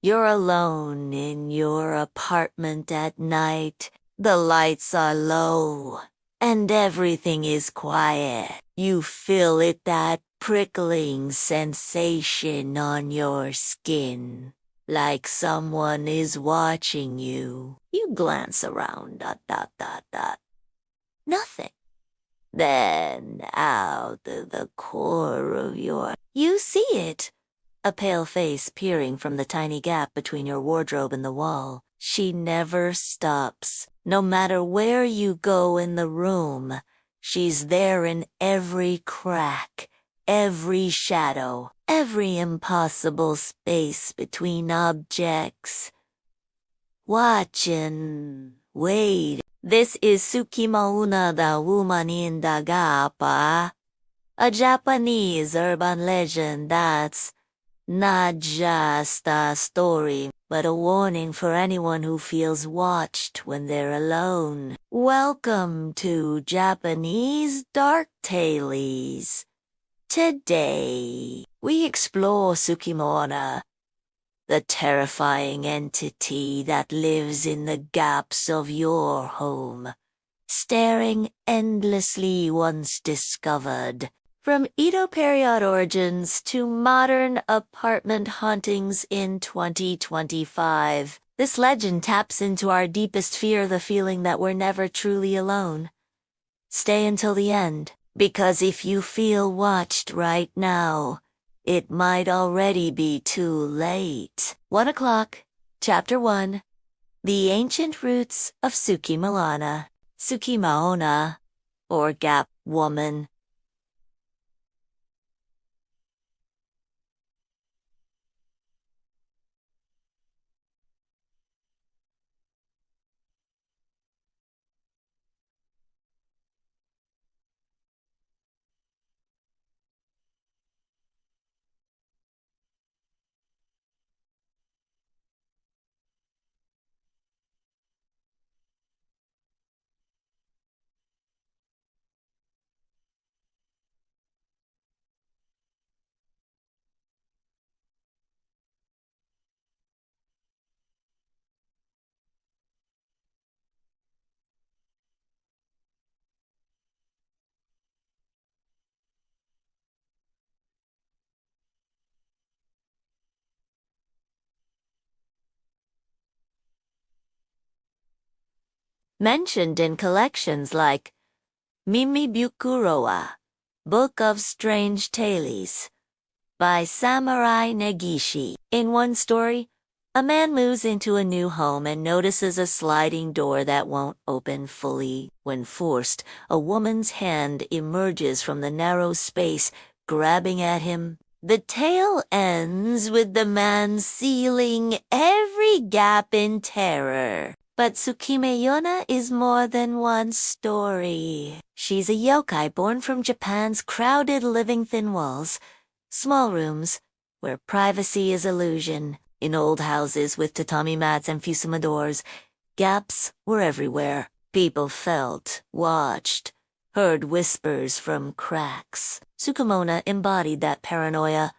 You're alone in your apartment at night. The lights are low, and everything is quiet. You feel that prickling sensation on your skin, like someone is watching you. You glance around, Nothing. Then, out of the core of you see it. A pale face peering from the tiny gap between your wardrobe and the wall. She never stops. No matter where you go in the room, she's there in every crack, every shadow, every impossible space between objects. Watching. Wait. This is Sukima-Onna, the woman in the gap, a Japanese urban legend that's not just a story, but a warning for anyone who feels watched when they're alone. Welcome to Japanese Dark Tales. Today, we explore Sukima-Onna, the terrifying entity that lives in the gaps of your home, staring endlessly once discovered. From Edo-period origins to modern apartment hauntings in 2025, this legend taps into our deepest fear, the feeling that we're never truly alone. Stay until the end, because if you feel watched right now, it might already be too late. 1 o'clock, Chapter 1, The Ancient Roots of Sukima-Onna. Sukima-Onna, or Gap Woman. Mentioned in collections like Mimi Bukuroa, Book of Strange Tales, by Samurai Negishi. In one story, a man moves into a new home and notices a sliding door that won't open fully. When forced, a woman's hand emerges from the narrow space, grabbing at him. The tale ends with the man sealing every gap in terror. But Sukima-Onna is more than one story. She's a yokai born from Japan's crowded living thin walls, small rooms where privacy is illusion. In old houses with tatami mats and fusuma doors, gaps were everywhere. People felt, watched, heard whispers from cracks. Sukima-Onna embodied that paranoia.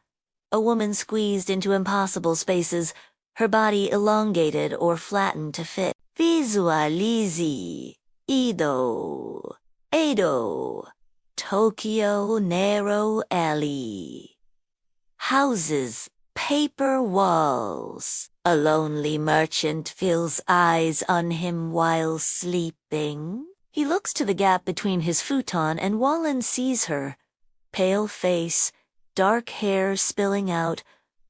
A woman squeezed into impossible spaces, her body elongated or flattened to fit. Visualize Edo, Tokyo narrow alley. Houses, paper walls. A lonely merchant feels eyes on him while sleeping. He looks to the gap between his futon and wall and sees her. Pale face, dark hair spilling out,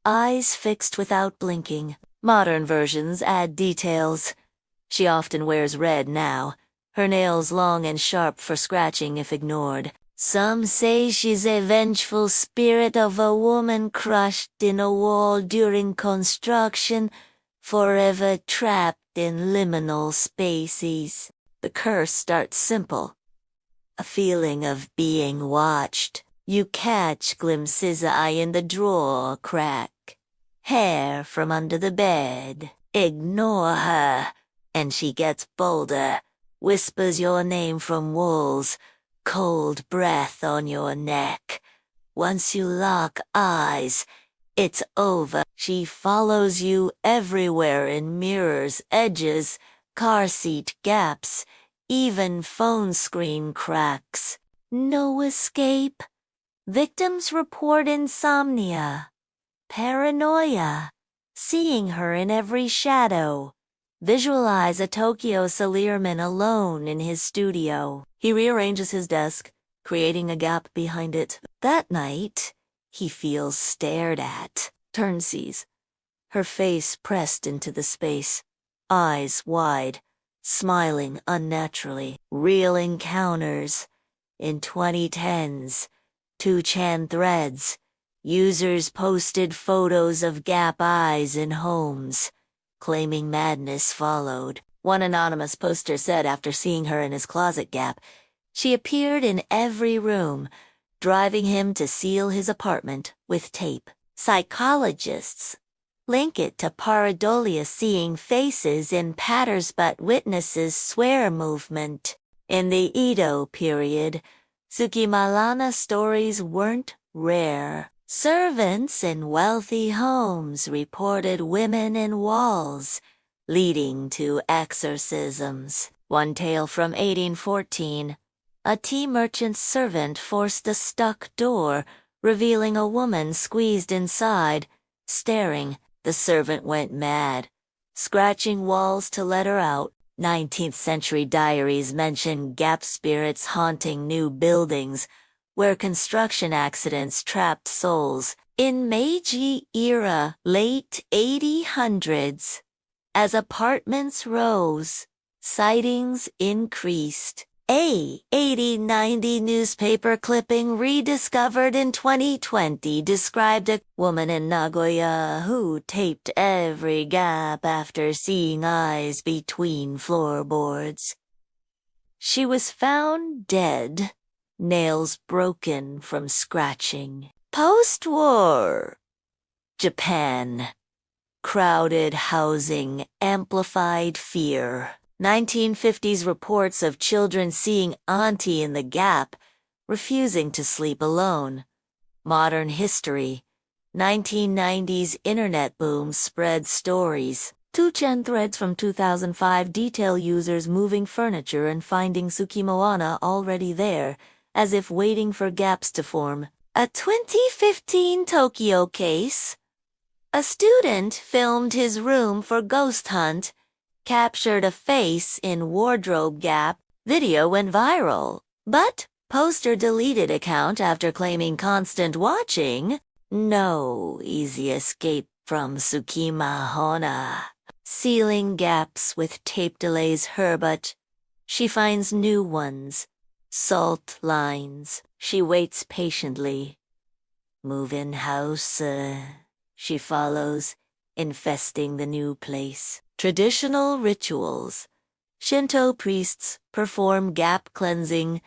eyes fixed without blinking. Modern versions add details. She often wears red now, her nails long and sharp for scratching if ignored. Some say she's a vengeful spirit of a woman crushed in a wall during construction, forever trapped in liminal spaces. The curse starts simple. A feeling of being watched. You catch glimpses in the drawer crack. Hair from under the bed. Ignore her, and she gets bolder, whispers your name from walls, cold breath on your neck. Once you lock eyes, it's over. She follows you everywhere in mirrors, edges, car seat gaps, even phone screen cracks. No escape. Victims report insomnia, paranoia, seeing her in every shadow. Visualize a Tokyo Salirman alone in his studio. He rearranges his desk, creating a gap behind it. That night, he feels stared at. Sees her face pressed into the space, eyes wide, smiling unnaturally. Real encounters. In 2010s, 2chan threads, users posted photos of gap eyes in homes, claiming madness followed. One anonymous poster said after seeing her in his closet gap, she appeared in every room, driving him to seal his apartment with tape. Psychologists link it to pareidolia, seeing faces in patterns, but witnesses swear movement. In the Edo-period, Sukima-Onna stories weren't rare. Servants in wealthy homes reported women in walls, leading to exorcisms. One tale from 1814. A tea merchant's servant forced a stuck door, revealing a woman squeezed inside, staring. The servant went mad, scratching walls to let her out. 19th century diaries mention gap spirits haunting new buildings, where construction accidents trapped souls. In Meiji era, late 1800s, as apartments rose, sightings increased. A 1890 newspaper clipping rediscovered in 2020 described a woman in Nagoya who taped every gap after seeing eyes between floorboards. She was found dead, nails broken from scratching. Post-war Japan. Crowded housing amplified fear. 1950s reports of children seeing auntie in the gap, refusing to sleep alone. Modern history. 1990s internet boom spread stories. 2chan threads from 2005 detail users moving furniture and finding Sukima-Onna already there, as if waiting for gaps to form. A 2015 Tokyo case. A student filmed his room for ghost hunt, captured a face in wardrobe gap. Video went viral, but poster deleted account after claiming constant watching. No easy escape from Sukima-Onna. Sealing gaps with tape delays her, but she finds new ones. Salt lines. She waits patiently. Move-in house, she follows, infesting the new place. Traditional rituals. Shinto priests perform gap cleansing,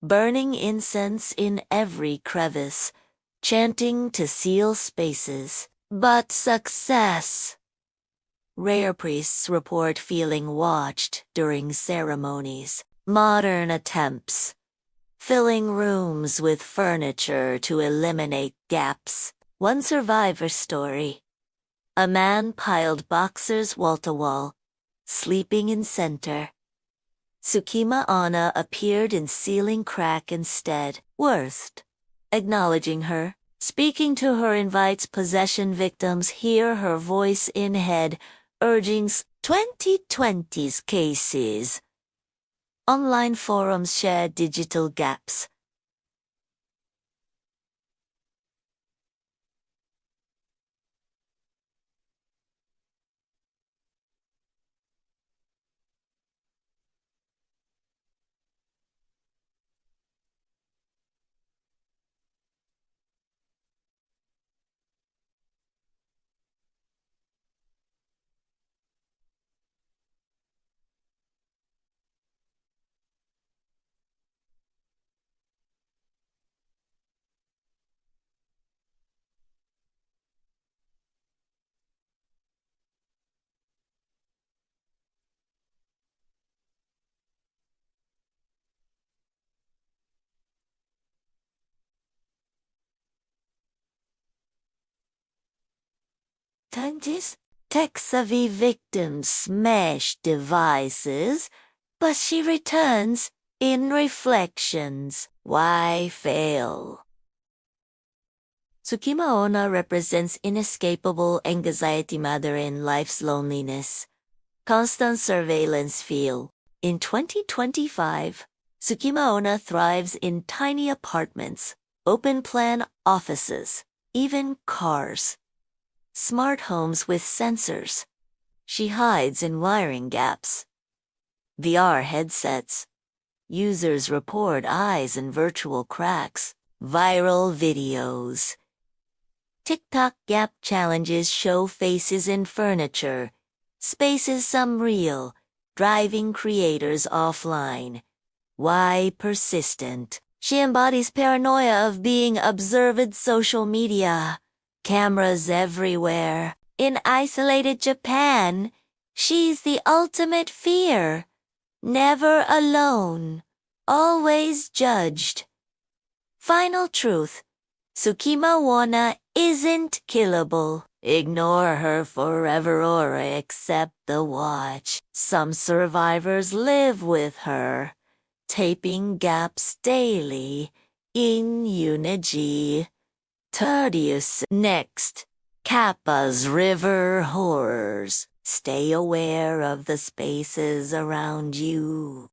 burning incense in every crevice, chanting to seal spaces. But success. Rare priests report feeling watched during ceremonies. Modern attempts. Filling rooms with furniture to eliminate gaps. One survivor story. A man piled boxers wall-to-wall, sleeping in center. Sukima-Onna appeared in ceiling crack instead. Worst. Acknowledging her. Speaking to her invites possession victims hear her voice in head, urging 2020's cases. Online forums share digital gaps. hauntings? Tech-savvy victims smash devices, but she returns in reflections. Why fail? Sukima-Onna represents inescapable anxiety mother in life's loneliness. Constant surveillance feel. In 2025, Sukima-Onna thrives in tiny apartments, open-plan offices, even cars. Smart homes with sensors. She hides in wiring gaps. VR headsets. Users report eyes and virtual cracks. Viral videos. TikTok gap challenges show faces in furniture. Spaces some real, driving creators offline. Why persistent? She embodies paranoia of being observed social media. Cameras everywhere. In isolated Japan, she's the ultimate fear. Never alone. Always judged. Final truth. Sukima-Onna isn't killable. Ignore her forever or accept the watch. Some survivors live with her, taping gaps daily in Unigi. Tedious. Next, Kappa's River Horrors. Stay aware of the spaces around you.